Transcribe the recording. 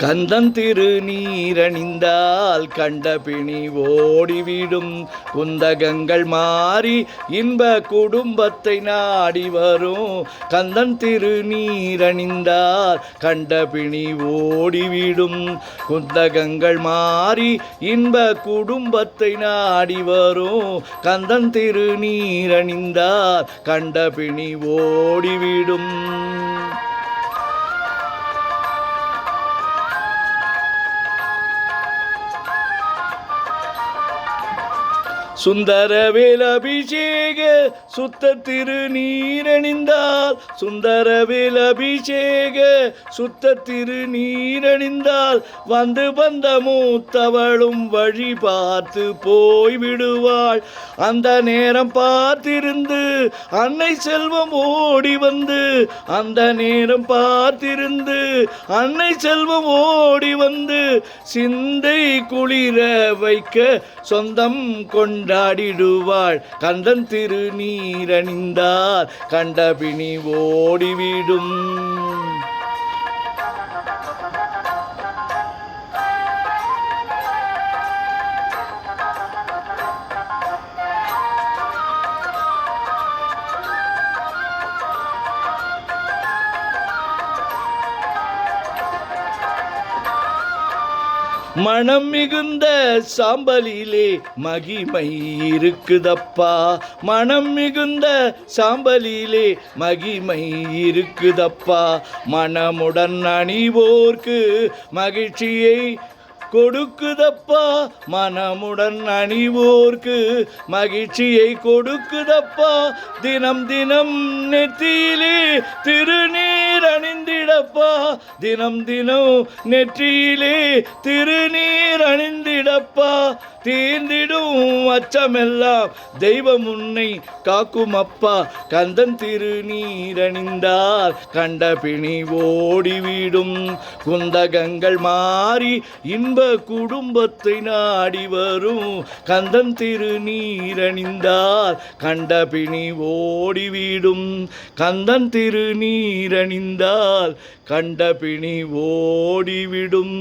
கந்தன் திருநீரணிந்தால் கண்ட பிணி ஓடிவிடும். குந்தகங்கள் மாறி இன்ப குடும்பத்தை நாடி வரும். கந்தன் திருநீரணிந்தால் கண்ட பிணி ஓடிவிடும். குந்தகங்கள் மாறி இன்ப குடும்பத்தை நாடி வரும். கந்தன் திருநீரணிந்தால் கண்ட பிணி ஓடிவிடும். சுந்தரவேல் அபிஷேக சுத்த திருநீரணிந்தால் சுந்தரவேல் அபிஷேக சுத்த திருநீரணிந்தால் வந்து வந்த மூத்தவளும் வழி பார்த்து போய்விடுவாள். அந்த நேரம் பார்த்திருந்து அன்னை செல்வம் ஓடி வந்து அந்த நேரம் பார்த்திருந்து அன்னை செல்வம் ஓடி வந்து சிந்தை குளிர வைக்க சொந்தம் கொண்டாடிடுவாள். கந்தன் திருநீரணிந்தால் கண்ட பிணி ஓடிவிடும். மனம் மிகுந்த சாம்பலிலே மகிமை இருக்குதப்பா. மனம் மிகுந்த சாம்பலிலே மகிமை இருக்குதப்பா. மனமுடன் அணிவோர்க்கு மகிழ்ச்சியை கொடுக்குதப்பா. மனமுடன் அணிவோர்க்கு மகிழ்ச்சியை கொடுக்குதப்பா. தினம் தினம் நெற்றியிலே திருநீர் அணிந்திடப்பா. தினம் தினம் நெற்றியிலே திருநீர் அணிந்திடப்பா. தீர்ந்திடும் அச்சமெல்லாம் தெய்வம் உன்னை காக்கும் அப்பா. கந்தன் திருநீரணிந்தால் கண்ட பிணி ஓடிவிடும். குந்தகங்கள் மாறி இன்ப குடும்பத்தை நாடி வரும். கந்தன் திருநீரணிந்தால் கண்ட பிணி ஓடிவிடும். கந்தன் திருநீரணிந்தால் கண்ட பிணி ஓடிவிடும்.